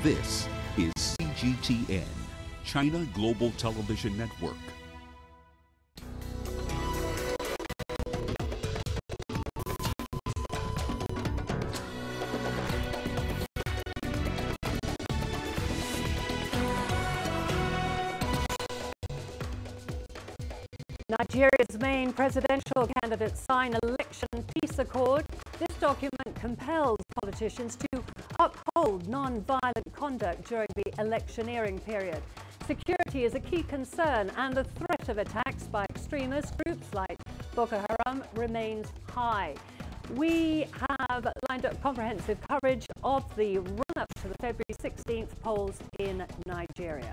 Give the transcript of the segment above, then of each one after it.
This is CGTN, China Global Television Network. Nigeria's main presidential candidates sign election peace accord. This document compels politicians to uphold non-violent conduct during the electioneering period. Security is a key concern, and the threat of attacks by extremist groups like Boko Haram remains high. We have lined up comprehensive coverage of the run-up to the February 16th polls in Nigeria.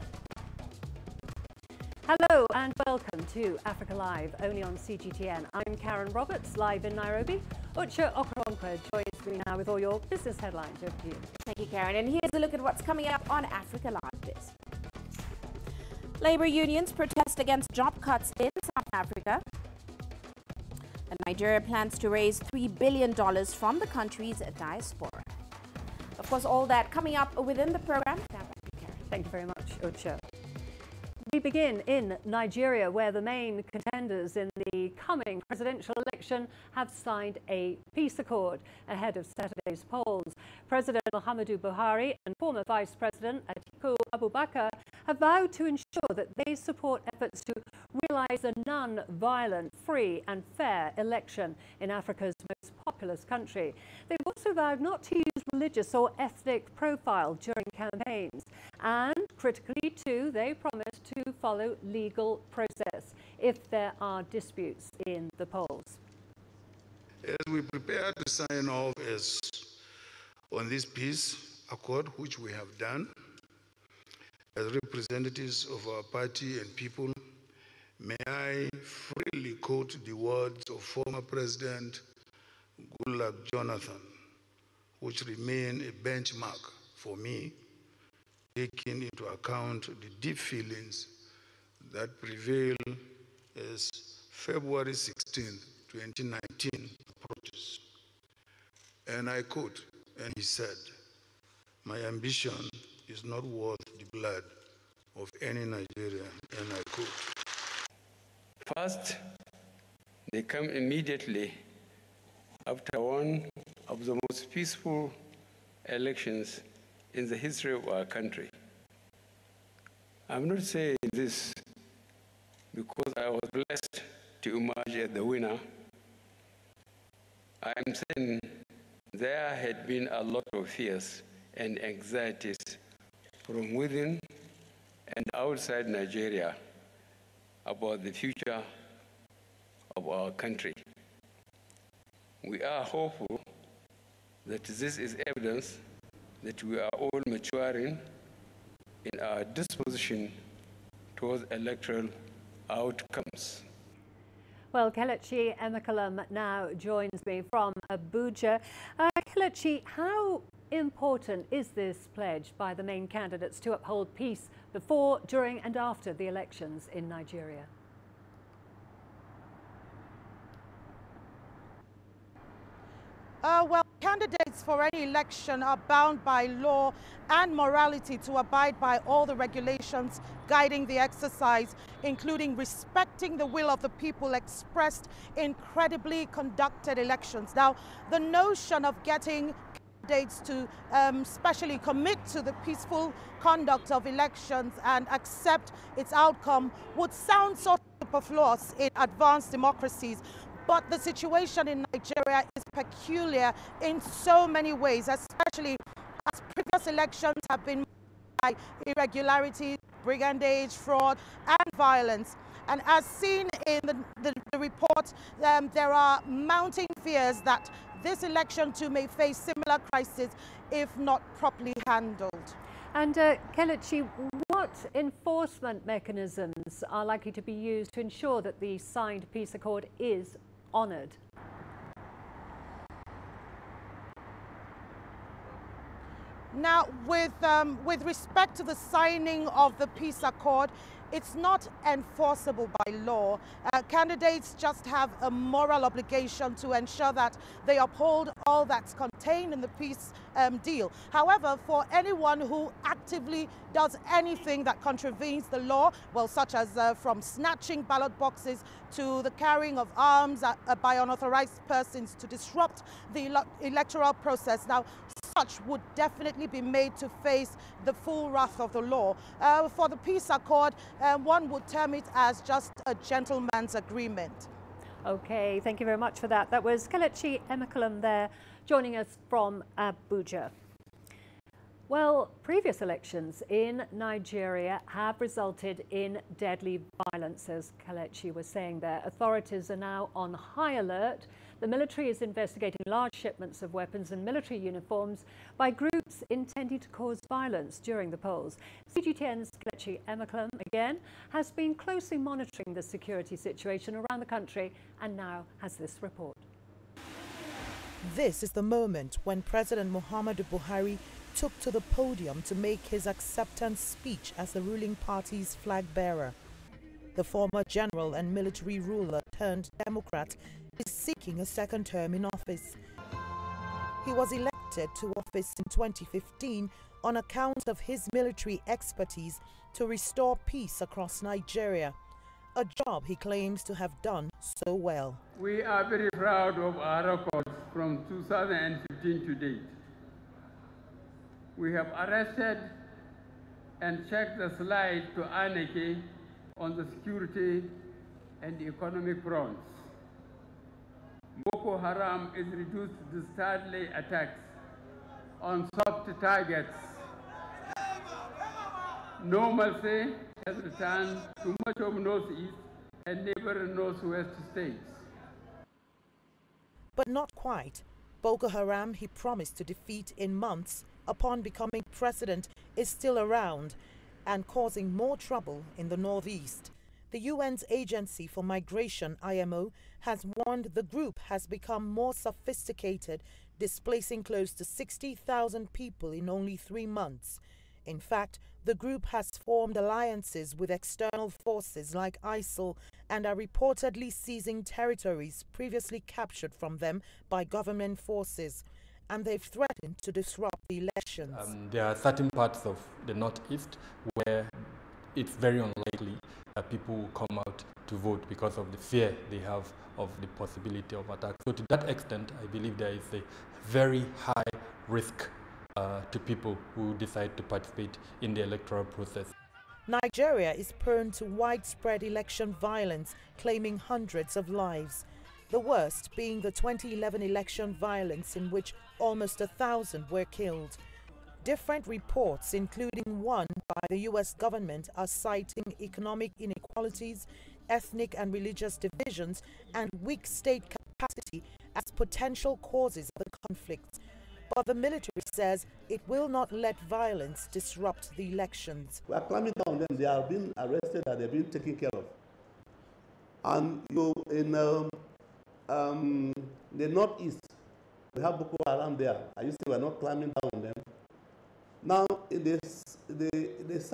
Hello and welcome to Africa Live, only on CGTN. I'm Karen Roberts, live in Nairobi. Uche Okoronkwa joins me now with all your business headlines. Over to you. Thank you, Karen. And here's a look at what's coming up on Africa Live. This. Labour unions protest against job cuts in South Africa. And Nigeria plans to raise $3 billion from the country's diaspora. Of course, all that coming up within the program. Now back to Karen. Thank you very much, Uche. We begin in Nigeria, where the main contenders in the coming presidential election have signed a peace accord ahead of Saturday's polls. President Muhammadu Buhari and former Vice President Atiku Abubakar have vowed to ensure that they support efforts to realize a non-violent, free and fair election in Africa's most populous country. They've also vowed not to use religious or ethnic profile during campaigns. And critically too, they promise to follow legal process if there are disputes in the polls. As we prepare to sign off on this peace accord, which we have done, as representatives of our party and people, may I freely quote the words of former President Goodluck Jonathan, which remain a benchmark for me, taking into account the deep feelings that prevail as February 16, 2019 approaches. And I quote, and he said, "My ambition is not worth the blood of any Nigerian," and I quote. First, they come immediately after one of the most peaceful elections in the history of our country. I'm not saying this because I was blessed to emerge as the winner. I'm saying there had been a lot of fears and anxieties from within and outside Nigeria about the future of our country. We are hopeful that this is evidence that we are all maturing in our disposition towards electoral outcomes. Well, Kelechi Emekalam now joins me from Abuja. Kelechi, how important is this pledge by the main candidates to uphold peace before, during and after the elections in Nigeria? Well, candidates for any election are bound by law and morality to abide by all the regulations guiding the exercise, including respecting the will of the people expressed in credibly conducted elections. Now, the notion of getting candidates to specially commit to the peaceful conduct of elections and accept its outcome would sound sort of superfluous in advanced democracies. But the situation in Nigeria is peculiar in so many ways, especially as previous elections have been marked by irregularities, brigandage, fraud, and violence. And as seen in the report, there are mounting fears that this election too may face similar crises if not properly handled. And Kelechi, what enforcement mechanisms are likely to be used to ensure that the signed peace accord is honoured? Now, with respect to the signing of the peace accord, it's not enforceable by law. Candidates just have a moral obligation to ensure that they uphold all that's contained in the peace deal. However, for anyone who actively does anything that contravenes the law, well, such as from snatching ballot boxes to the carrying of arms by unauthorized persons to disrupt the electoral process, now such would definitely be made to face the full wrath of the law. For the peace accord, one would term it as just a gentleman's agreement. Okay, thank you very much for that. That was Kelechi Emekolum there, joining us from Abuja. Well, previous elections in Nigeria have resulted in deadly violence, as Kelechi was saying there. Authorities are now on high alert. The military is investigating large shipments of weapons and military uniforms by groups intending to cause violence during the polls. CGTN's Kelechi Emekolum, again, has been closely monitoring the security situation around the country and now has this report. This is the moment when President Muhammadu Buhari took to the podium to make his acceptance speech as the ruling party's flag bearer. The former general and military ruler turned Democrat is seeking a second term in office. He was elected to office in 2015 on account of his military expertise to restore peace across Nigeria, a job he claims to have done so well. We are very proud of our records from 2015 to date. We have arrested and checked the slide to anarchy on the security and economic fronts. Boko Haram is reduced to deadly attacks on soft targets. Normalcy has returned to much of Northeast and neighboring Northwest states. But not quite. Boko Haram, he promised to defeat in months upon becoming president, is still around and causing more trouble in the Northeast. The UN's Agency for Migration, IMO, has warned the group has become more sophisticated, displacing close to 60,000 people in only 3 months. In fact, the group has formed alliances with external forces like ISIL and are reportedly seizing territories previously captured from them by government forces. And they've threatened to disrupt the elections. There are certain parts of the Northeast where it's very unlikely that people will come out to vote because of the fear they have of the possibility of attack. So to that extent, I believe there is a very high risk to people who decide to participate in the electoral process. Nigeria is prone to widespread election violence, claiming hundreds of lives. The worst being the 2011 election violence in which almost 1,000 were killed. Different reports, including one by the U.S. government, are citing economic inequalities, ethnic and religious divisions, and weak state capacity as potential causes of the conflict. But the military says it will not let violence disrupt the elections. We are clamping down on them. They are being arrested and they are being taken care of. And in the Northeast, we have Boko Haram there. I used to say we are not climbing down on them. Now, in the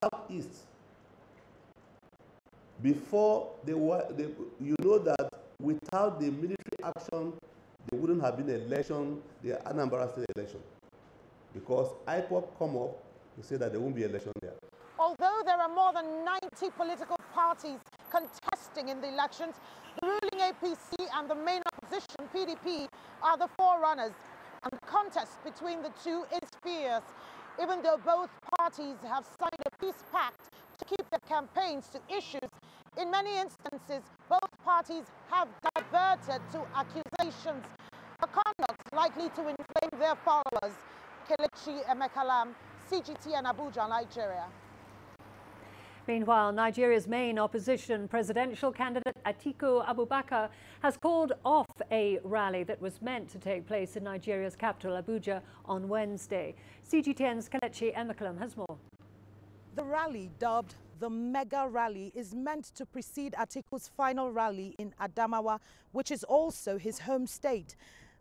Southeast, before you know that without the military action, there wouldn't have been an election, the Anambra State election. Because IPOP come up to say that there won't be an election there. Although there are more than 90 political parties contesting in the elections, the ruling APC and the main opposition, PDP, are the forerunners. And the contest between the two is fierce, even though both parties have signed a peace pact to keep their campaigns to issues. In many instances, both parties have diverted to accusations, a conduct likely to inflame their followers. Kelechi Emekolum, CGTN Abuja, Nigeria. Meanwhile, Nigeria's main opposition presidential candidate Atiku Abubakar has called off a rally that was meant to take place in Nigeria's capital, Abuja, on Wednesday. CGTN's Kelechi Emekolum has more. The rally, dubbed the Mega Rally, is meant to precede Atiku's final rally in Adamawa, which is also his home state.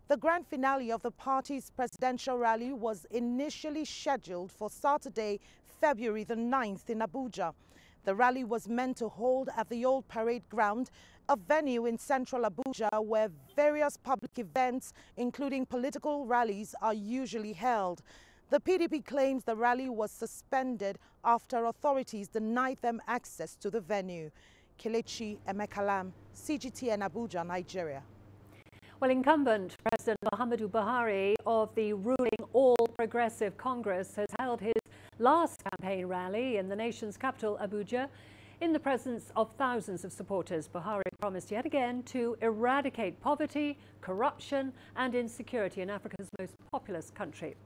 The grand finale of the party's presidential rally was initially scheduled for Saturday, February the 9th in Abuja. The rally was meant to hold at the old parade ground, a venue in central Abuja where various public events, including political rallies, are usually held. The PDP claims the rally was suspended after authorities denied them access to the venue. Kelechi Emekalam, CGTN Abuja, Nigeria. Well, incumbent President Muhammadu Buhari of the ruling All Progressive Congress has held his last campaign rally in the nation's capital, Abuja. In the presence of thousands of supporters, Buhari promised yet again to eradicate poverty, corruption and insecurity in Africa's most populous country.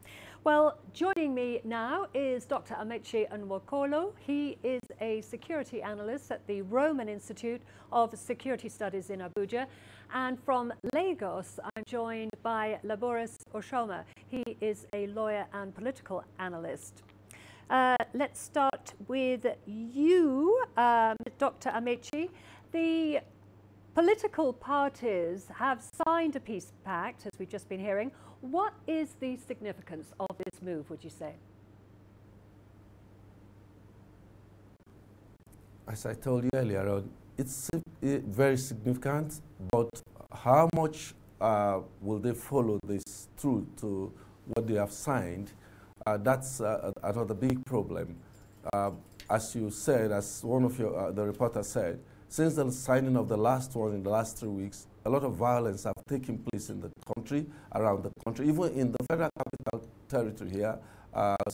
Well, joining me now is Dr. Amechi Nwokolo. He is a security analyst at the Roman Institute of Security Studies in Abuja. And from Lagos, I'm joined by Laboris Oshoma. He is a lawyer and political analyst. Let's start with you, Dr. Amechi. The political parties have signed a peace pact, as we've just been hearing. What is the significance of this move, would you say? As I told you earlier on, it's very significant, but how much will they follow this through to what they have signed? That's another big problem. As you said, as one of the reporters said, since the signing of the last one in the last 3 weeks, a lot of violence have taken place in the country, around the country, even in the federal capital territory here.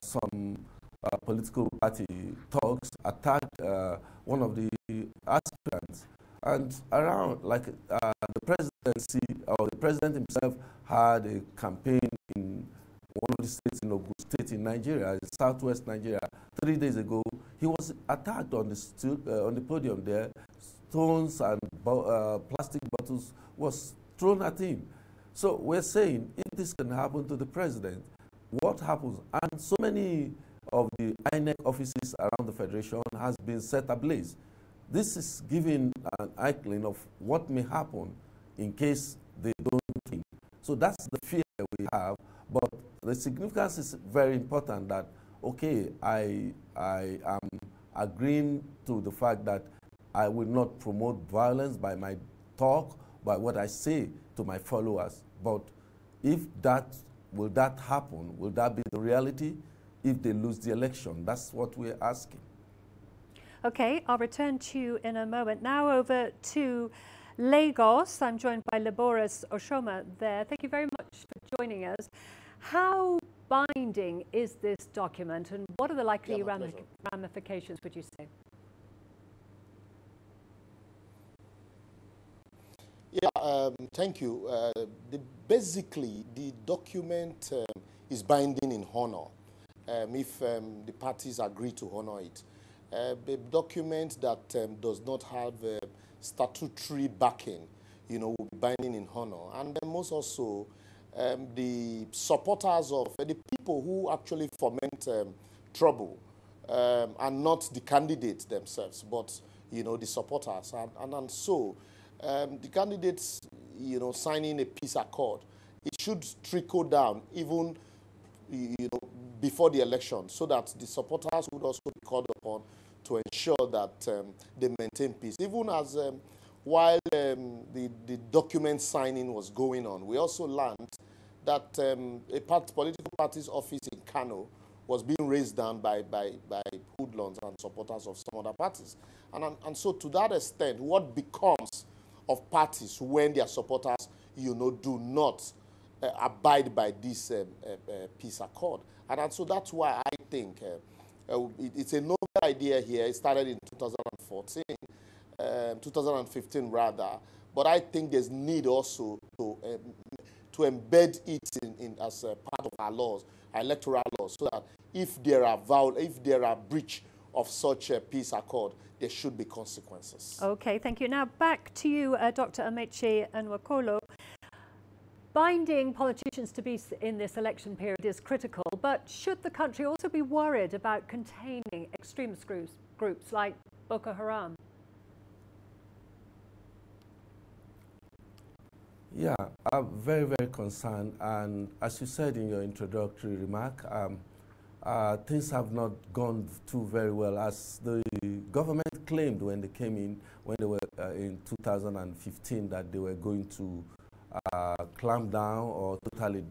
Some political party thugs attacked one of the aspirants, and around, like the presidency or the president himself had a campaign in one of the states in Ogun State in Nigeria, southwest Nigeria. 3 days ago, he was attacked on the podium there. Stones and plastic bottles was thrown at him. So we're saying, if this can happen to the president, what happens? And so many of the INEC offices around the federation has been set ablaze. This is giving an inkling of what may happen in case they don't think. So that's the fear we have. But the significance is very important that, okay, I am agreeing to the fact that I will not promote violence by my talk, by what I say to my followers. But if will that happen? Will that be the reality if they lose the election? That's what we're asking. Okay, I'll return to you in a moment. Now over to Lagos. I'm joined by Laboris Oshoma there. Thank you very much for joining us. How binding is this document, and what are the likely ramifications, would you say? Yeah, thank you. Basically, the document is binding in honor if the parties agree to honor it. A document that does not have statutory backing, will be binding in honor. And then most also, the supporters of the people who actually foment trouble are not the candidates themselves, but, the supporters. And so, the candidates, signing a peace accord, it should trickle down even, before the election, so that the supporters would also be called upon to ensure that they maintain peace. Even as while the document signing was going on, we also learned that a political party's office in Kano was being raised down by hoodlums and supporters of some other parties. And so to that extent, what becomes of parties when their supporters, do not abide by this peace accord? And so that's why I think it's a novel idea here. It started in 2014, 2015 rather. But I think there's need also to embed it in as a part of our laws, our electoral laws, so that if there are breach of such a peace accord, there should be consequences. Okay, thank you. Now back to you, Dr. Amechi Nwokolo. Binding politicians to be in this election period is critical, but should the country also be worried about containing extremist groups like Boko Haram? Yeah, I'm very, very concerned. And as you said in your introductory remark, things have not gone too very well. As the government claimed when they came in, when they were in 2015, that they were going to clamp down or totally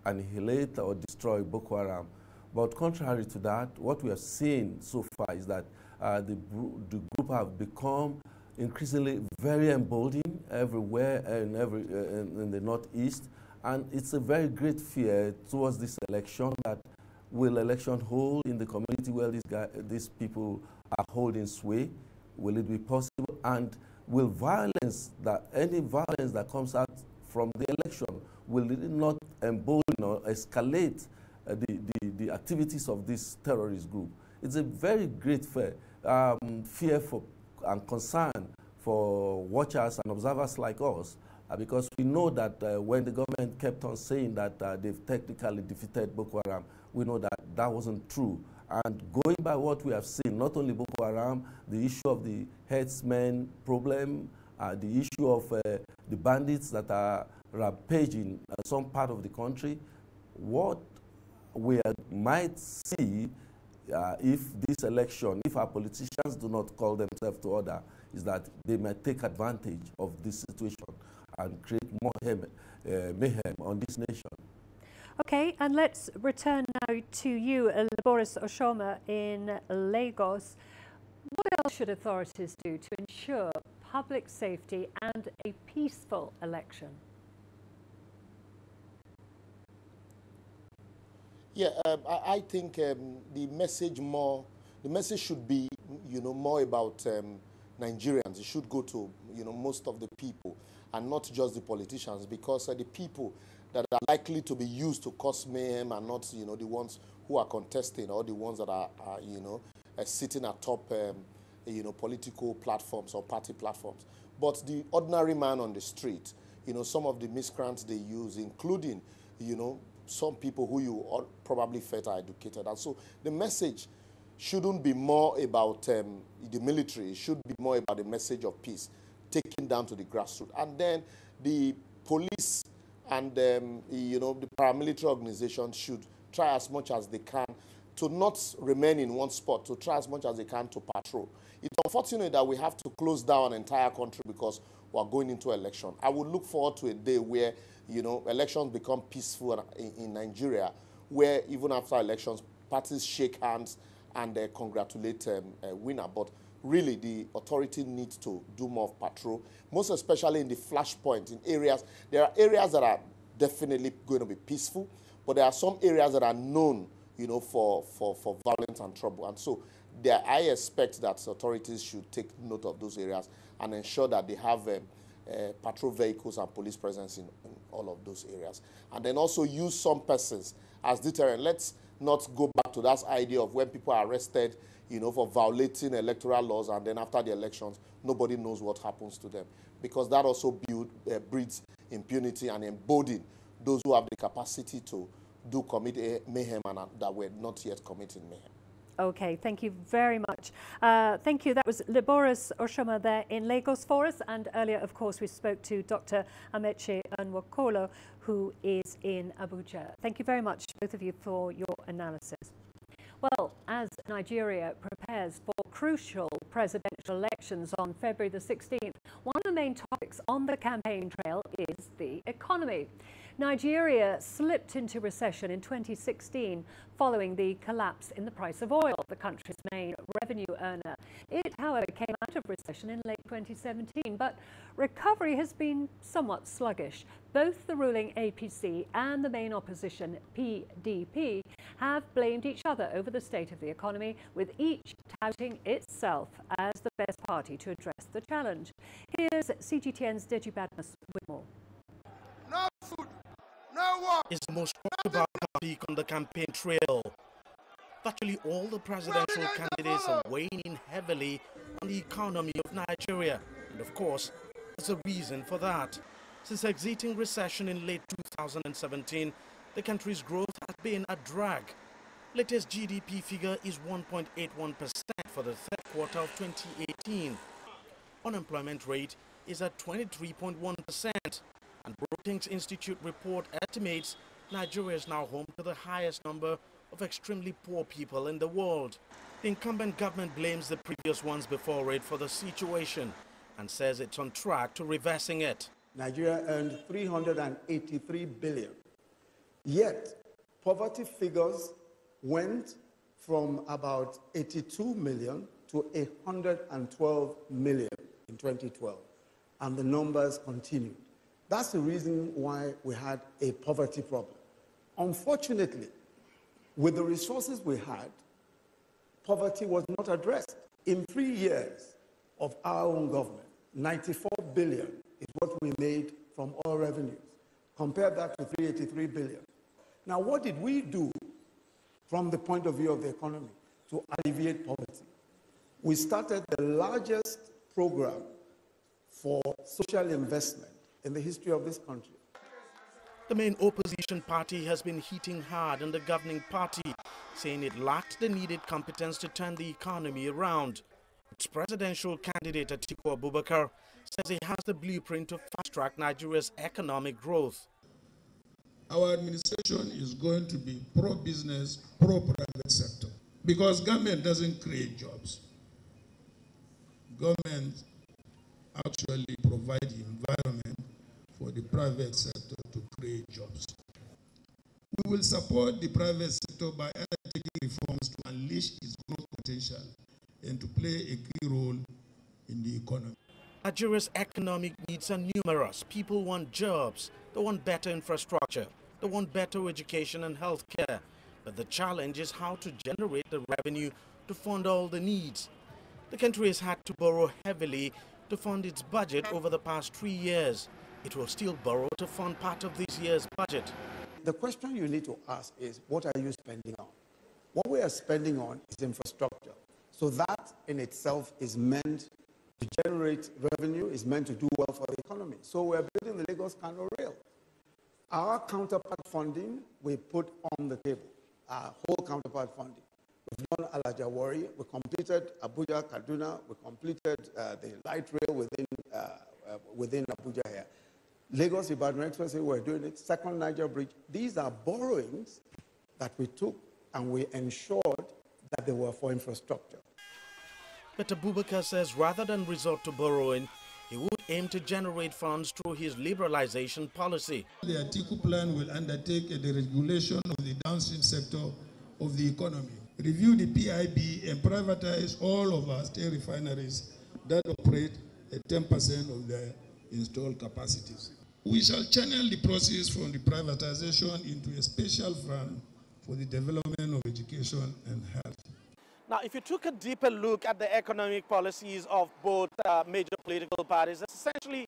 annihilate or destroy Boko Haram. But contrary to that, what we have seen so far is that the group have become increasingly very emboldened everywhere and in the northeast, and it's a very great fear towards this election that will election hold in the community where these people are holding sway? Will it be possible? And will any violence that comes out from the election, will it not embolden or escalate the activities of this terrorist group? It's a very great fear and concern for watchers and observers like us, because we know that when the government kept on saying that they've technically defeated Boko Haram, we know that that wasn't true. And going by what we have seen, not only Boko Haram, the issue of the herdsmen problem, the issue of the bandits that are rampaging some part of the country, what we might see if this election, if our politicians do not call themselves to order, is that they might take advantage of this situation and create more mayhem on this nation. Okay, and let's return now to you, Boris Oshoma in Lagos. What else should authorities do to ensure public safety and a peaceful election? Yeah, I think the message should be, more about Nigerians. It should go to, most of the people and not just the politicians, because the people that are likely to be used to cause mayhem are not, the ones who are contesting or the ones that are sitting atop, political platforms or party platforms. But the ordinary man on the street, some of the miscreants they use, including, some people who you probably felt are educated. And so the message shouldn't be more about the military. It should be more about the message of peace, taken down to the grassroots. And then the police and the paramilitary organizations should try as much as they can to not remain in one spot, to try as much as they can to patrol. It's unfortunate that we have to close down an entire country because we are going into election. I would look forward to a day where, elections become peaceful in Nigeria, where even after elections, parties shake hands and congratulate a winner. But really, the authority needs to do more of patrol, most especially in the flashpoint, in areas. There are areas that are definitely going to be peaceful, but there are some areas that are known, for violence and trouble. And so I expect that authorities should take note of those areas and ensure that they have patrol vehicles and police presence in all of those areas. And then also use some persons as deterrent. Let's not go back to that idea of when people are arrested, for violating electoral laws, and then after the elections, nobody knows what happens to them. Because that also breeds impunity and embolden those who have the capacity to commit mayhem and that were not yet committing mayhem. Okay, thank you very much. Thank you. That was Boris Oshoma there in Lagos for us. And earlier, of course, we spoke to Dr. Ameche Nwokolo, who is in Abuja. Thank you very much, both of you, for your analysis. Well, as Nigeria prepares for crucial presidential elections on February the 16th, one of the main topics on the campaign trail is the economy. Nigeria slipped into recession in 2016 following the collapse in the price of oil, the country's main revenue earner. It, however, came out of recession in late 2017, but recovery has been somewhat sluggish. Both the ruling APC and the main opposition, PDP, have blamed each other over the state of the economy, with each touting itself as the best party to address the challenge. Here's CGTN's Deji Badmus with more. No food, no work. Is the most talked about topic on the campaign trail. Virtually all the presidential candidates are weighing in heavily on the economy of Nigeria. And of course, there's a reason for that. Since exiting recession in late 2017, the country's growth has been a drag. Latest GDP figure is 1.81% for the third quarter of 2018. Unemployment rate is at 23.1%. And Brookings Institute report estimates Nigeria is now home to the highest number of extremely poor people in the world. The incumbent government blames the previous ones before it for the situation and says it's on track to reversing it. Nigeria earned 383 billion. Yet, poverty figures went from about 82 million to 112 million in 2012, and the numbers continued. That's the reason why we had a poverty problem. Unfortunately, with the resources we had, poverty was not addressed. In 3 years of our own government, 94 billion is what we made from oil revenues. Compare that to 383 billion. Now, what did we do from the point of view of the economy to alleviate poverty? We started the largest program for social investment in the history of this country. The main opposition party has been hitting hard on the governing party, saying it lacked the needed competence to turn the economy around. Its presidential candidate, Atiku Abubakar, says he has the blueprint to fast-track Nigeria's economic growth. Our administration is going to be pro-business, pro-private sector, because government doesn't create jobs. Government actually provide the environment for the private sector to create jobs. We will support the private sector by undertaking reforms to unleash its growth potential and to play a key role in the economy. Nigeria's economic needs are numerous. People want jobs, they want better infrastructure, they want better education and health care. But the challenge is how to generate the revenue to fund all the needs. The country has had to borrow heavily to fund its budget over the past 3 years. It will still borrow to fund part of this year's budget. The question you need to ask is, what are you spending on? What we are spending on is infrastructure. So that in itself is meant to generate revenue, is meant to do well for the economy. So we're building the Lagos-Kano rail. Our counterpart funding we put on the table, our whole counterpart funding. We've done Alajawari, we completed Abuja-Kaduna, we completed the light rail within Abuja here. Lagos-Ibadan Expressway, we're doing it. Second Niger Bridge. These are borrowings that we took and we ensured that they were for infrastructure. But Abubakar says rather than resort to borrowing, he would aim to generate funds through his liberalization policy. The Atiku plan will undertake a deregulation of the downstream sector of the economy, review the PIB and privatize all of our state refineries that operate at 10% of their installed capacities. We shall channel the proceeds from the privatization into a special fund for the development of education and health. Now, if you took a deeper look at the economic policies of both major political parties, there's essentially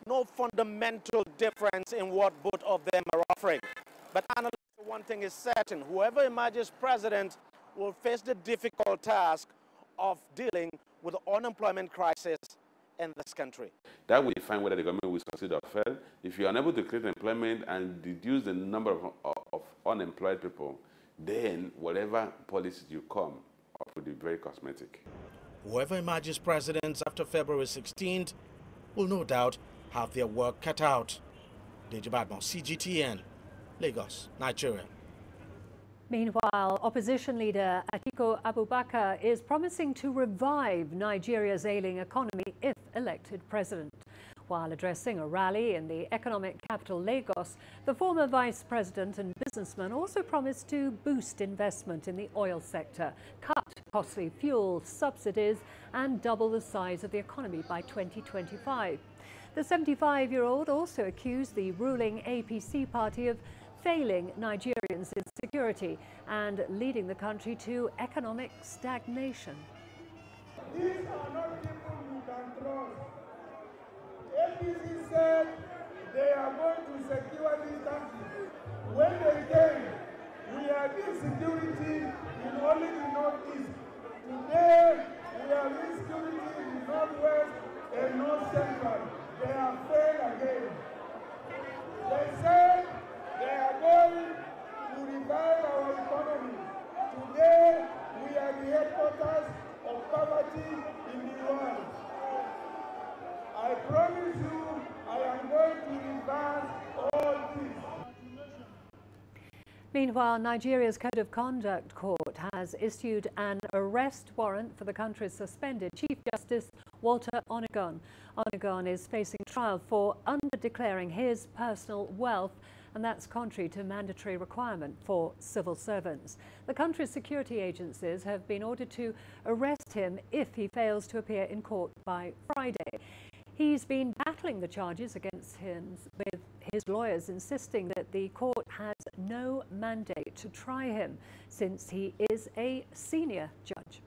no fundamental difference in what both of them are offering. But analysts, one thing is certain, whoever emerges president will face the difficult task of dealing with the unemployment crisis in this country. That will define whether the government will succeed or fail. If you are unable to create employment and reduce the number of unemployed people, then whatever policies you come up will be very cosmetic. Whoever emerges president after February 16th will no doubt have their work cut out. Deji Badmon, CGTN, Lagos, Nigeria. Meanwhile, opposition leader Atiku Abubakar is promising to revive Nigeria's ailing economy if elected president. While addressing a rally in the economic capital Lagos, the former vice president and businessman also promised to boost investment in the oil sector, cut costly fuel subsidies and double the size of the economy by 2025. The 75-year-old also accused the ruling APC party of failing Nigerians in security and leading the country to economic stagnation. These are not people you can trust. APC said they are going to secure this country. When they came, we had insecurity in only the northeast. Today, we have insecurity in the northwest and north central. They have failed again. They said they are going to revive our economy. Today, we are the headquarters of poverty in the world. I promise you, I am going to reverse Meanwhile, Nigeria's Code of Conduct Court has issued an arrest warrant for the country's suspended Chief Justice Walter Onigon. Onigon is facing trial for underdeclaring his personal wealth, and that's contrary to mandatory requirement for civil servants. The country's security agencies have been ordered to arrest him if he fails to appear in court by Friday. He's been battling the charges against him, with his lawyers insisting that the court has no mandate to try him since he is a senior judge.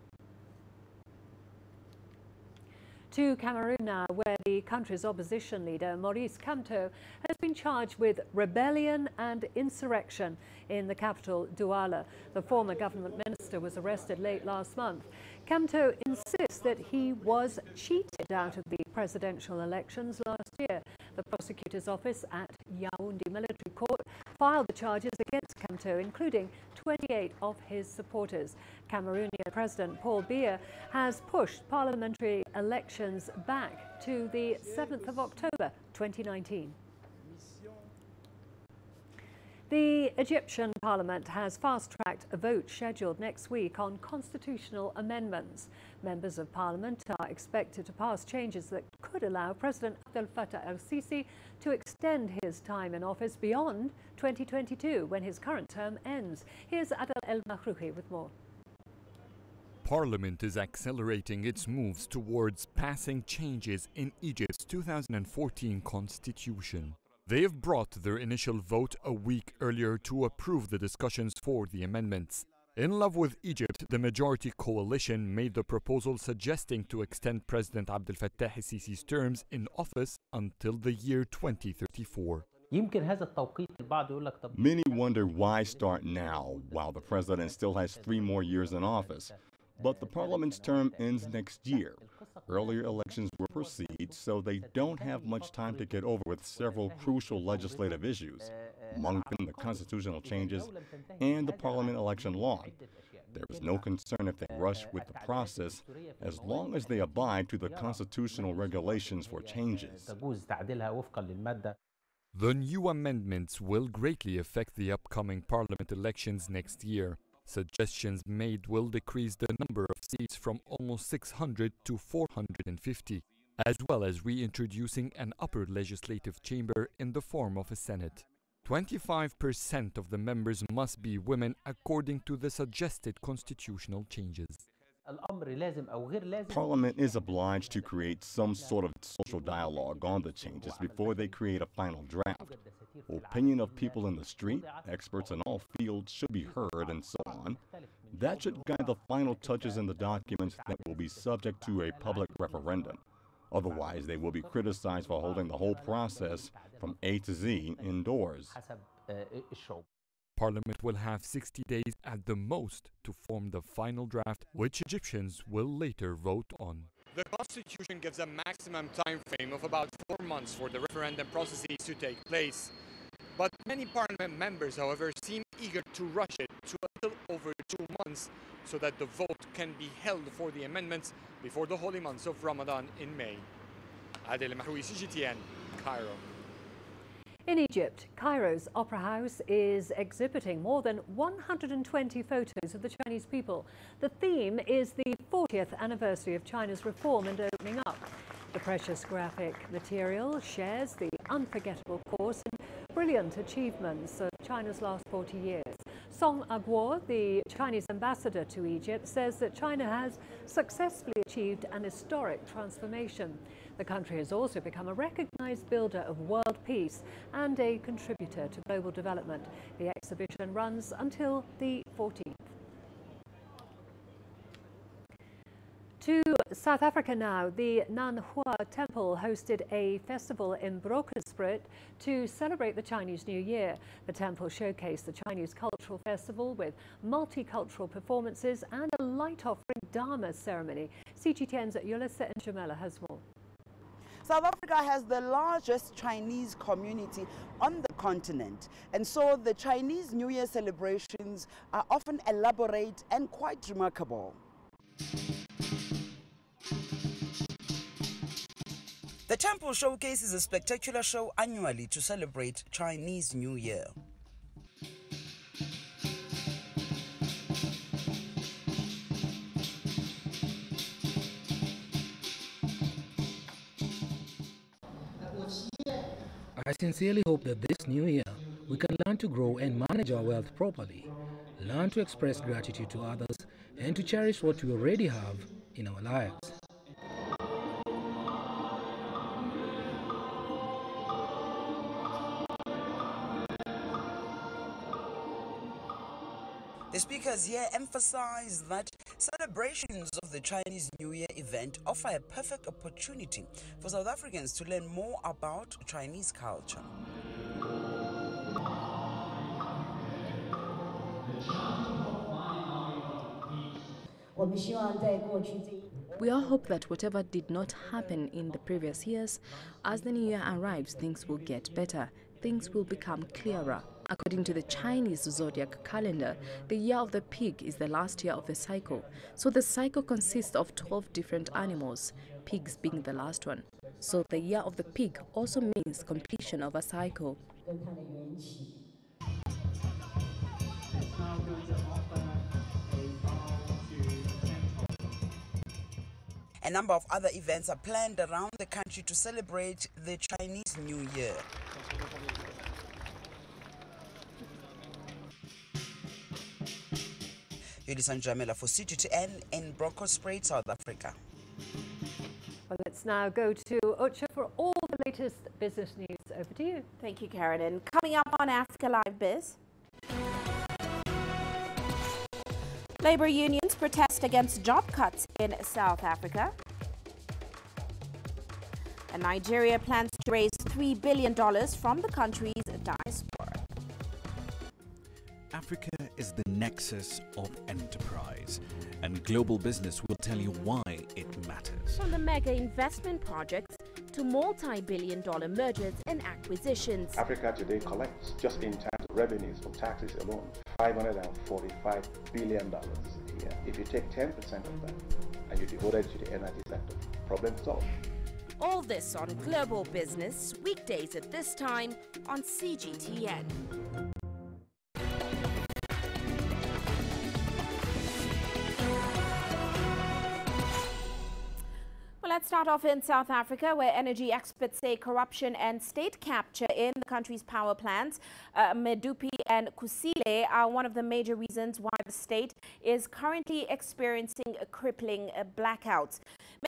To Cameroon now, where the country's opposition leader, Maurice Kamto, has been charged with rebellion and insurrection in the capital, Douala. The former government minister was arrested late last month. Kamto insists that he was cheated out of the presidential elections last year. The prosecutor's office at Yaoundé Military Court filed the charges against Kamto, including 28 of his supporters. Cameroonian President Paul Biya has pushed parliamentary elections back to the 7th of October 2019. The Egyptian parliament has fast-tracked a vote scheduled next week on constitutional amendments. Members of parliament are expected to pass changes that could allow President Abdel Fattah el-Sisi to extend his time in office beyond 2022, when his current term ends. Here's Adel El-Mahrouhi with more. Parliament is accelerating its moves towards passing changes in Egypt's 2014 constitution. They have brought their initial vote a week earlier to approve the discussions for the amendments. In love with Egypt, the majority coalition made the proposal suggesting to extend President Abdel Fattah el-Sisi's terms in office until the year 2034. Many wonder why start now, while the president still has 3 more years in office. But the parliament's term ends next year. Earlier elections will proceed, so they don't have much time to get over with several crucial legislative issues, among them the constitutional changes and the parliament election law. There is no concern if they rush with the process, as long as they abide to the constitutional regulations for changes. The new amendments will greatly affect the upcoming parliament elections next year. Suggestions made will decrease the number of seats from almost 600 to 450, as well as reintroducing an upper legislative chamber in the form of a Senate. 25% of the members must be women according to the suggested constitutional changes. Parliament is obliged to create some sort of social dialogue on the changes before they create a final draft. Opinion of people in the street, experts in all fields should be heard, and so on. That should guide the final touches in the documents that will be subject to a public referendum. Otherwise, they will be criticized for holding the whole process from A to Z indoors. Parliament will have 60 days at the most to form the final draft, which Egyptians will later vote on. The Constitution gives a maximum time frame of about 4 months for the referendum processes to take place. But many parliament members, however, seem eager to rush it to a little over 2 months so that the vote can be held for the amendments before the holy months of Ramadan in May. Adel El-Mahrouhi, CGTN, Cairo. In Egypt, Cairo's Opera House is exhibiting more than 120 photos of the Chinese people. The theme is the 40th anniversary of China's reform and opening up. The precious graphic material shares the unforgettable course and brilliant achievements of China's last 40 years. Song Aguo, the Chinese ambassador to Egypt, says that China has successfully achieved an historic transformation. The country has also become a recognized builder of world peace and a contributor to global development. The exhibition runs until the 14th. To South Africa now, the Nanhua Temple hosted a festival in Brokersprut to celebrate the Chinese New Year. The temple showcased the Chinese Cultural Festival with multicultural performances and a light offering Dharma ceremony. CGTN's Yolisa Njamela has more. South Africa has the largest Chinese community on the continent, and so the Chinese New Year celebrations are often elaborate and quite remarkable. The temple showcases a spectacular show annually to celebrate Chinese New Year. I sincerely hope that this new year we can learn to grow and manage our wealth properly, learn to express gratitude to others, and to cherish what we already have in our lives. The speakers here emphasized that celebrations of the Chinese New Year event offer a perfect opportunity for South Africans to learn more about Chinese culture. We all hope that whatever did not happen in the previous years, as the new year arrives, things will get better, things will become clearer. According to the Chinese zodiac calendar, the year of the pig is the last year of the cycle. So the cycle consists of 12 different animals, pigs being the last one. So the year of the pig also means completion of a cycle. A number of other events are planned around the country to celebrate the Chinese New Year. Yudison Jamila for CGTN in Bronkhorstspruit, South Africa. Well, let's now go to Ucha for all the latest business news. Over to you. Thank you, Karen. And coming up on Africa Live Biz, Labour unions protest against job cuts in South Africa. And Nigeria plans to raise $3 billion from the country's diaspora. Africa is the nexus of enterprise, and global business will tell you why it matters. From the mega investment projects to multi-billion-dollar mergers and acquisitions. Africa today collects, just in terms of revenues from taxes alone, $545 billion a year. If you take 10% of that and you devote it to the energy sector, problem solved. All this on Global Business, weekdays at this time on CGTN. Let's start off in South Africa, where energy experts say corruption and state capture in the country's power plants, Medupi and Kusile, are one of the major reasons why the state is currently experiencing crippling blackouts.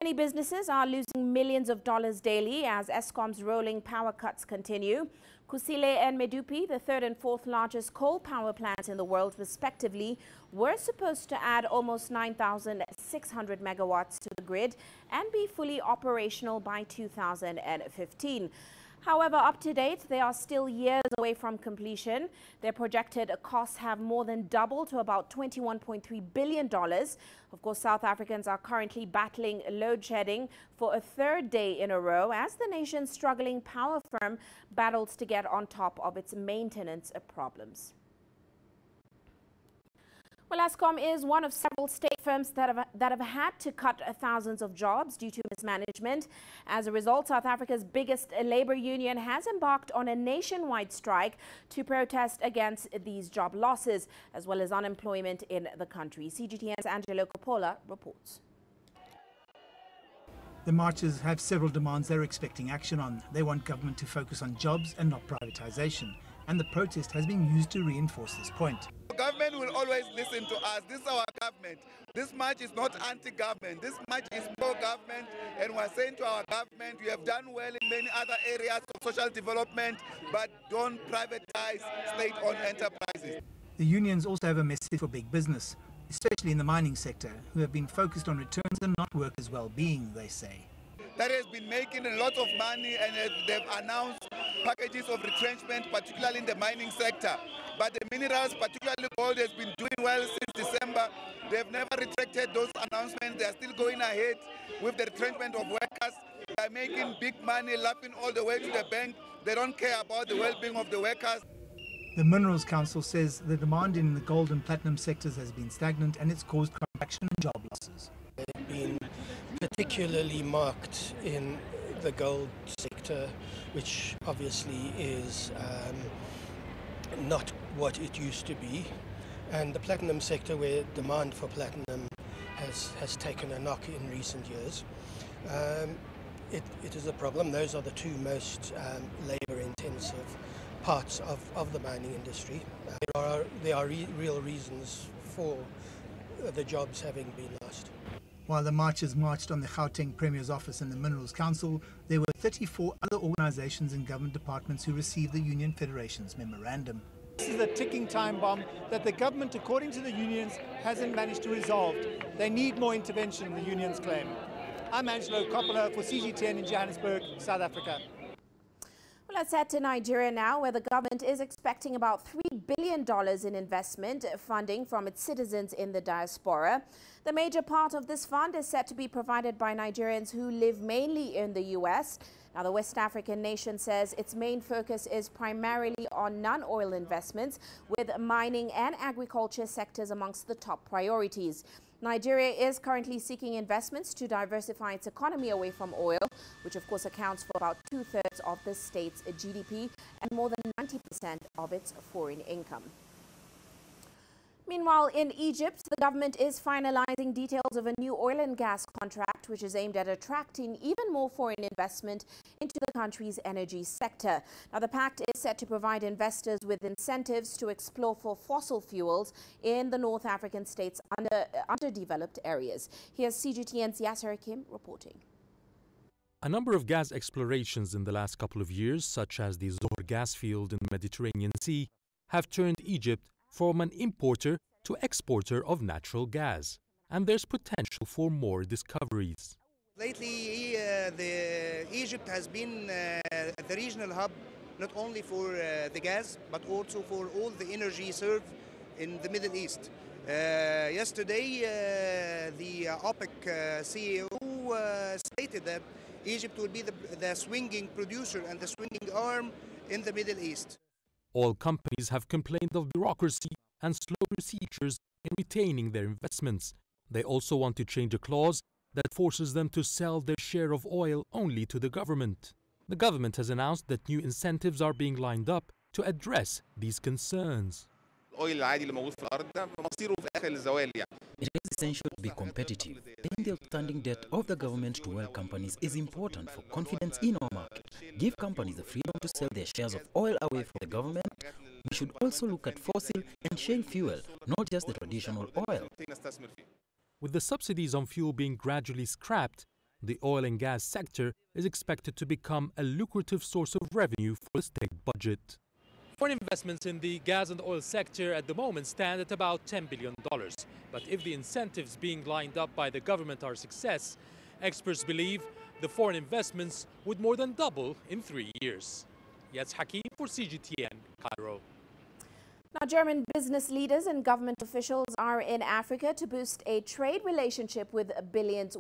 Many businesses are losing millions of dollars daily as Eskom's rolling power cuts continue. Kusile and Medupi, the third and fourth largest coal power plants in the world respectively, were supposed to add almost 9,600 megawatts to the grid and be fully operational by 2015. However, up to date, they are still years away from completion. Their projected costs have more than doubled to about $21.3 billion. Of course, South Africans are currently battling load shedding for a third day in a row as the nation's struggling power firm battles to get on top of its maintenance problems. Well, Eskom is one of several state firms that have had to cut thousands of jobs due to mismanagement. As a result, South Africa's biggest labor union has embarked on a nationwide strike to protest against these job losses, as well as unemployment in the country. CGTN's Angelo Coppola reports. The marchers have several demands they're expecting action on. They want government to focus on jobs and not privatization. And the protest has been used to reinforce this point. The government will always listen to us. This is our government. This march is not anti-government. This march is pro-government, and we're saying to our government, you have done well in many other areas of social development, but don't privatize state-owned enterprises. The unions also have a message for big business, especially in the mining sector, who have been focused on returns and not workers' well-being, they say. That has been making a lot of money, and they've announced packages of retrenchment, particularly in the mining sector. But the minerals, particularly gold, has been doing well since December. They've never retracted those announcements. They are still going ahead with the retrenchment of workers. They are making big money, laughing all the way to the bank. They don't care about the well-being of the workers. The Minerals Council says the demand in the gold and platinum sectors has been stagnant and it's caused contraction and job losses. They've been particularly marked in the gold sector, which obviously is not what it used to be, and the platinum sector, where demand for platinum has taken a knock in recent years. It is a problem. Those are the two most labor intensive parts of the mining industry. There are real reasons for the jobs having been lost. While the marchers marched on the Gauteng Premier's office and the Minerals Council, there were 34 other organizations and government departments who received the Union Federation's memorandum. This is a ticking time bomb that the government, according to the unions, hasn't managed to resolve. They need more intervention, the unions claim. I'm Angelo Coppola for CGTN in Johannesburg, South Africa. Well, let's head to Nigeria now, where the government is expecting about $3 billion in investment funding from its citizens in the diaspora. The major part of this fund is set to be provided by Nigerians who live mainly in the U.S. Now, the West African nation says its main focus is primarily on non-oil investments, with mining and agriculture sectors amongst the top priorities. Nigeria is currently seeking investments to diversify its economy away from oil, which of course accounts for about 2/3 of the state's GDP and more than 90% of its foreign income. Meanwhile, in Egypt, the government is finalizing details of a new oil and gas contract, which is aimed at attracting even more foreign investment into the country's energy sector. Now, the pact is set to provide investors with incentives to explore for fossil fuels in the North African states' underdeveloped areas. Here's CGTN's Yasser Hakim reporting. A number of gas explorations in the last couple of years, such as the Zohr gas field in the Mediterranean Sea, have turned Egypt from an importer to exporter of natural gas. And there's potential for more discoveries. Lately, Egypt has been the regional hub not only for the gas, but also for all the energy served in the Middle East. Yesterday, the OPEC CEO stated that Egypt will be the swinging producer and the swinging arm in the Middle East. All companies have complained of bureaucracy and slow procedures in retaining their investments. They also want to change a clause that forces them to sell their share of oil only to the government. The government has announced that new incentives are being lined up to address these concerns. It is essential to be competitive. Paying the outstanding debt of the government to oil companies is important for confidence in our market. Give companies the freedom to sell their shares of oil away from the government. We should also look at fossil and shale fuel, not just the traditional oil. With the subsidies on fuel being gradually scrapped, the oil and gas sector is expected to become a lucrative source of revenue for the state budget. Foreign investments in the gas and oil sector at the moment stand at about $10 billion. But if the incentives being lined up by the government are a success, experts believe the foreign investments would more than double in 3 years. Yats Hakim for CGTN, Cairo. Now, German business leaders and government officials are in Africa to boost a trade relationship worth billions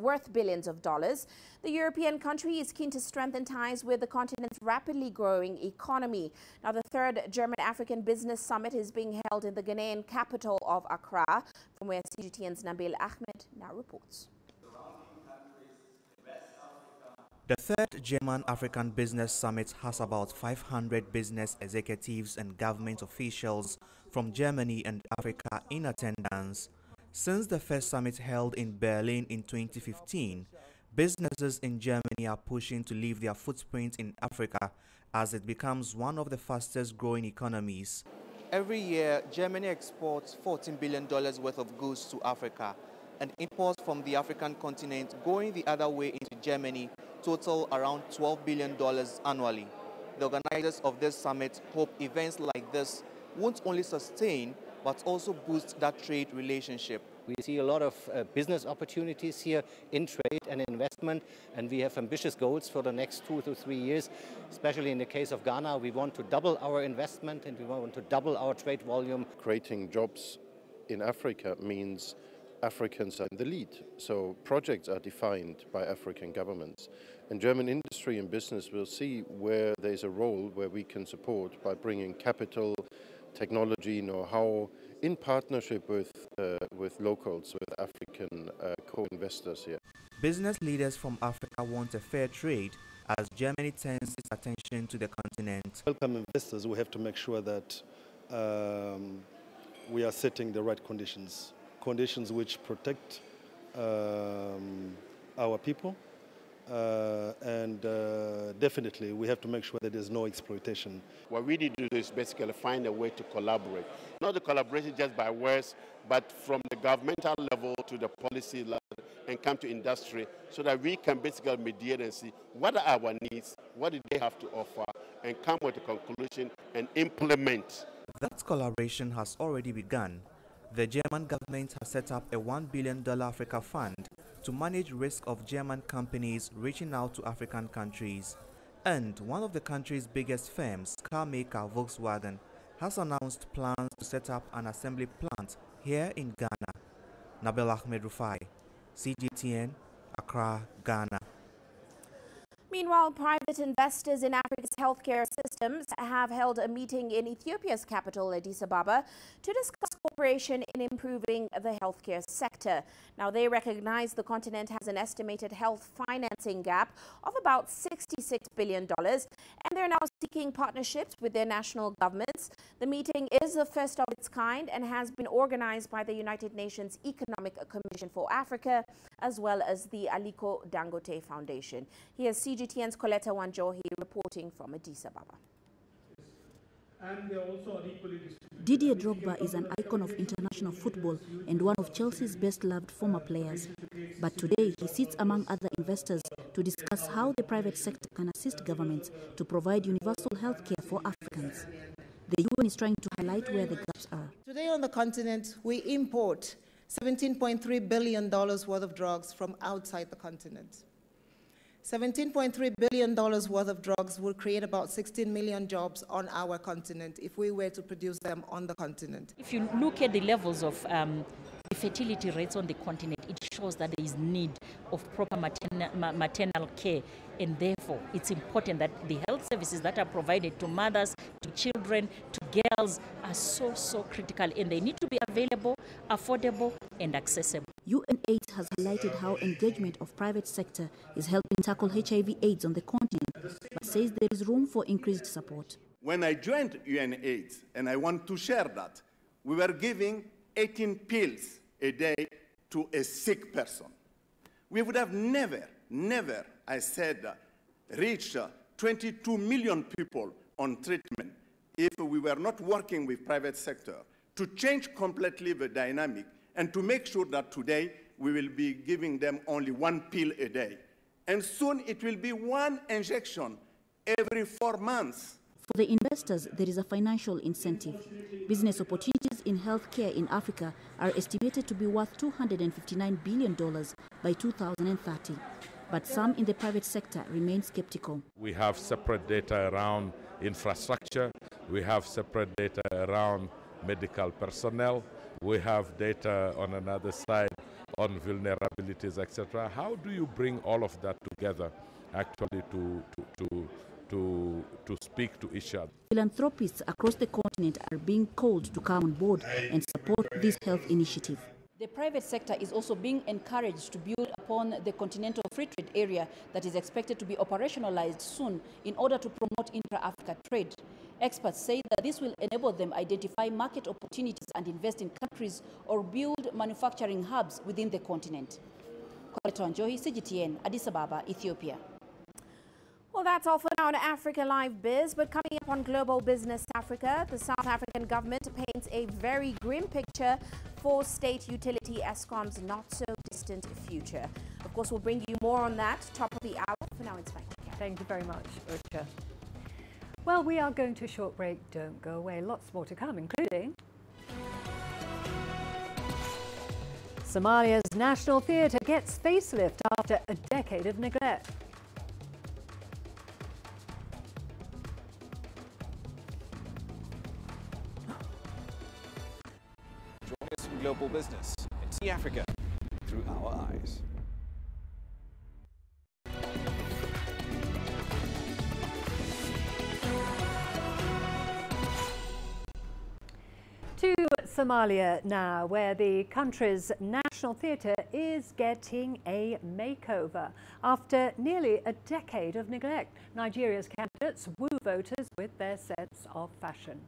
of dollars. The European country is keen to strengthen ties with the continent's rapidly growing economy. Now, the third German-African Business Summit is being held in the Ghanaian capital of Accra, from where CGTN's Nabil Ahmed now reports. The third German-African Business Summit has about 500 business executives and government officials from Germany and Africa in attendance. Since the first summit held in Berlin in 2015, businesses in Germany are pushing to leave their footprint in Africa as it becomes one of the fastest growing economies. Every year, Germany exports $14 billion worth of goods to Africa, and imports from the African continent going the other way into Germany total around $12 billion annually. The organizers of this summit hope events like this won't only sustain, but also boost that trade relationship. We see a lot of business opportunities here in trade and investment, and we have ambitious goals for the next 2 to 3 years. Especially in the case of Ghana, we want to double our investment and we want to double our trade volume. Creating jobs in Africa means Africans are in the lead. So projects are defined by African governments. And German industry and business will see where there's a role where we can support by bringing capital, technology, know-how in partnership with locals, with African co-investors here. Business leaders from Africa want a fair trade as Germany turns its attention to the continent. Welcome investors, we have to make sure that we are setting the right conditions which protect our people, and definitely we have to make sure that there's no exploitation. What we need to do is basically find a way to collaborate. Not the collaboration just by words, but from the governmental level to the policy level and come to industry so that we can basically mediate and see what are our needs, what do they have to offer, and come with a conclusion and implement. That collaboration has already begun. The German government has set up a $1 billion Africa fund to manage risk of German companies reaching out to African countries. And one of the country's biggest firms, car maker Volkswagen, has announced plans to set up an assembly plant here in Ghana. Nabil Ahmed Rufai, CGTN, Accra, Ghana. Meanwhile, private investors in Africa's healthcare systems have held a meeting in Ethiopia's capital, Addis Ababa, to discuss cooperation in improving the healthcare sector. Now, they recognize the continent has an estimated health financing gap of about $66 billion, and they're now seeking partnerships with their national governments. The meeting is the first of its kind and has been organized by the United Nations Economic Commission for Africa, as well as the Aliko Dangote Foundation. Here's CGTN's Coletta Wanjohi reporting from Addis Ababa. Didier Drogba is an icon of international football and one of Chelsea's best-loved former players. But today, he sits among other investors to discuss how the private sector can assist governments to provide universal health care for Africans. The UN is trying to highlight where the gaps are. Today on the continent, we import $17.3 billion worth of drugs from outside the continent. $17.3 billion worth of drugs will create about 16 million jobs on our continent if we were to produce them on the continent. If you look at the levels of the fertility rates on the continent, it shows that there is need of proper maternal care, and therefore it's important that the health services that are provided to mothers, to children, to girls are so critical, and they need to be available, affordable and accessible. UNAIDS has highlighted how engagement of private sector is helping tackle HIV/AIDS on the continent, but says there is room for increased support. When I joined UNAIDS, and I want to share that, we were giving 18 pills a day to a sick person. We would have never, I said, reached 22 million people on treatment if we were not working with private sector to change completely the dynamic and to make sure that today we will be giving them only 1 pill a day. And soon it will be 1 injection every 4 months. For the investors, there is a financial incentive. Business opportunities in healthcare in Africa are estimated to be worth $259 billion by 2030. But some in the private sector remain skeptical. We have separate data around infrastructure. We have separate data around medical personnel. We have data on another side on vulnerabilities, etc. How do you bring all of that together actually to speak to each other? Philanthropists across the continent are being called to come on board and support this health initiative. The private sector is also being encouraged to build upon the continental free trade area that is expected to be operationalized soon in order to promote intra-Africa trade. Experts say that this will enable them identify market opportunities and invest in countries or build manufacturing hubs within the continent. Coletta Wanjohi, CGTN, Addis Ababa, Ethiopia. Well, that's all for now on Africa Live Biz, but coming up on Global Business Africa, the South African government paints a very grim picture for state utility Eskom's not-so-distant future. Of course, we'll bring you more on that top of the hour. For now, it's back. Thank you very much, Ucha. Well, we are going to a short break. Don't go away. Lots more to come, including Somalia's National Theatre gets facelift after a decade of neglect. Join us in Global Business and see Africa through our eyes. To Somalia now, where the country's national theatre is getting a makeover. After nearly a decade of neglect, Nigeria's candidates woo voters with their sense of fashion.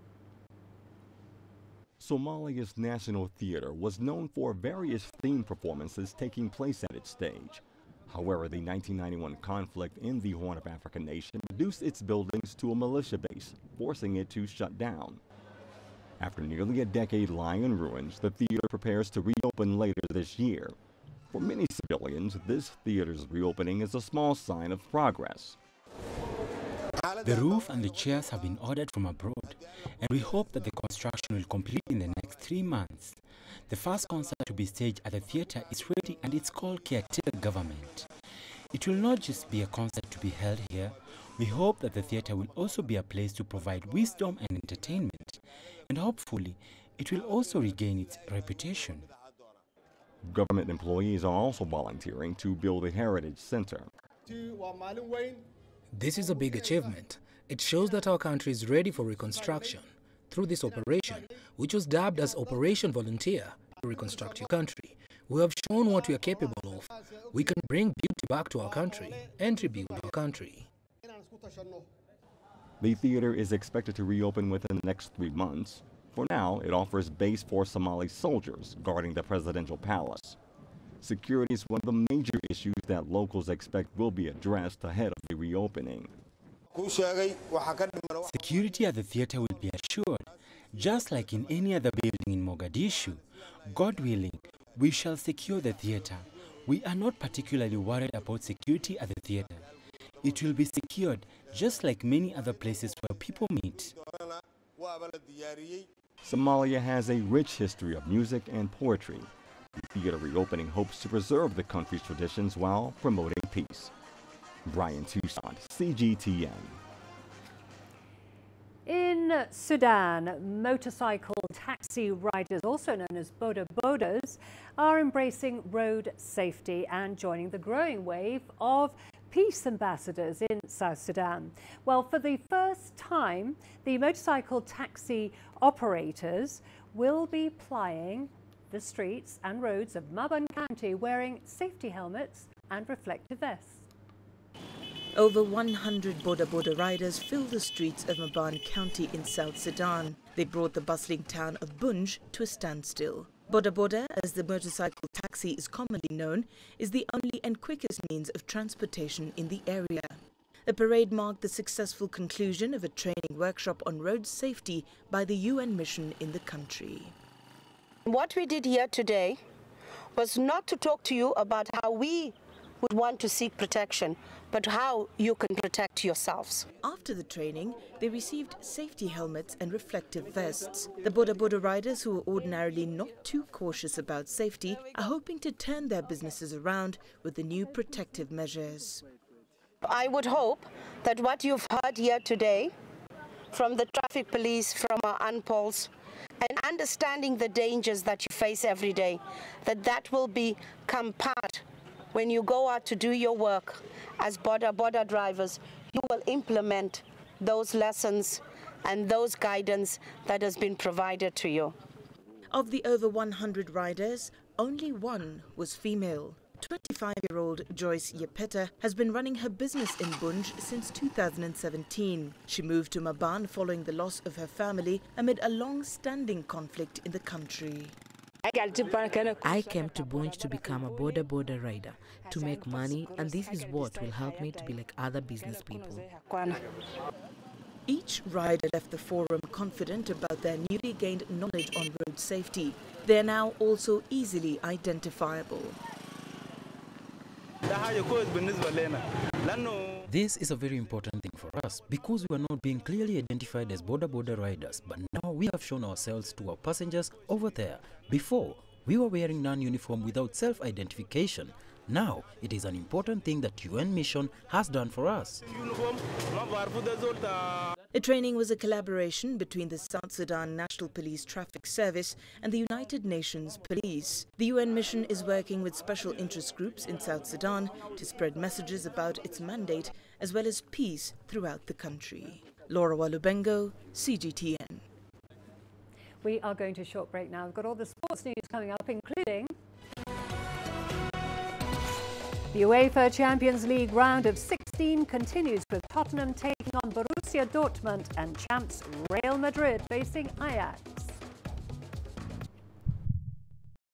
Somalia's National Theatre was known for various theme performances taking place at its stage. However, the 1991 conflict in the Horn of Africa nation reduced its buildings to a militia base, forcing it to shut down. After nearly a decade lying in ruins, the theater prepares to reopen later this year. For many civilians, this theater's reopening is a small sign of progress. The roof and the chairs have been ordered from abroad, and we hope that the construction will complete in the next 3 months. The first concert to be staged at the theatre is ready, and it's called Caretaker Government. It will not just be a concert to be held here. We hope that the theatre will also be a place to provide wisdom and entertainment, and hopefully it will also regain its reputation. Government employees are also volunteering to build a heritage center. This is a big achievement. It shows that our country is ready for reconstruction. Through this operation, which was dubbed as Operation Volunteer to Reconstruct Your Country, we have shown what we are capable of. We can bring beauty back to our country and rebuild our country. The theater is expected to reopen within the next 3 months. For now, it offers base for Somali soldiers guarding the presidential palace. Security is one of the major issues that locals expect will be addressed ahead of the reopening. Security at the theatre will be assured, just like in any other building in Mogadishu. God willing, we shall secure the theatre. We are not particularly worried about security at the theatre. It will be secured just like many other places where people meet. Somalia has a rich history of music and poetry. The theater reopening hopes to preserve the country's traditions while promoting peace. Brian Toussaint, CGTN. In Sudan, motorcycle taxi riders, also known as boda bodas, are embracing road safety and joining the growing wave of peace ambassadors in South Sudan. Well, for the first time, the motorcycle taxi operators will be plying the streets and roads of Maban County wearing safety helmets and reflective vests. Over 100 boda riders fill the streets of Maban County in South Sudan. They brought the bustling town of Bunj to a standstill. Boda, as the motorcycle taxi is commonly known, is the only and quickest means of transportation in the area. The parade marked the successful conclusion of a training workshop on road safety by the UN mission in the country. What we did here today was not to talk to you about how we would want to seek protection, but how you can protect yourselves. After the training, they received safety helmets and reflective vests. The boda riders, who are ordinarily not too cautious about safety, are hoping to turn their businesses around with the new protective measures. I would hope that what you've heard here today from the traffic police, from our UNPOLs, and understanding the dangers that you face every day, that will become part when you go out to do your work as boda drivers. You will implement those lessons and those guidance that has been provided to you. Of the over 100 riders, only one was female. 25-year-old Joyce Yepeta has been running her business in Bunj since 2017. She moved to Maban following the loss of her family amid a long-standing conflict in the country. I came to Bunj to become a boda rider, to make money, and this is what will help me to be like other business people. Each rider left the forum confident about their newly gained knowledge on road safety. They are now also easily identifiable. This is a very important thing for us because we are not being clearly identified as boda riders, but now we have shown ourselves to our passengers over there. Before, we were wearing non-uniform without self-identification. Now, it is an important thing that UN mission has done for us. The training was a collaboration between the South Sudan National Police Traffic Service and the United Nations Police. The UN mission is working with special interest groups in South Sudan to spread messages about its mandate as well as peace throughout the country. Laura Walubengo, CGTN. We are going to a short break now. We've got all the sports news coming up, including the UEFA Champions League round of 16 continues with Tottenham taking on Borussia Dortmund and champs Real Madrid facing Ajax.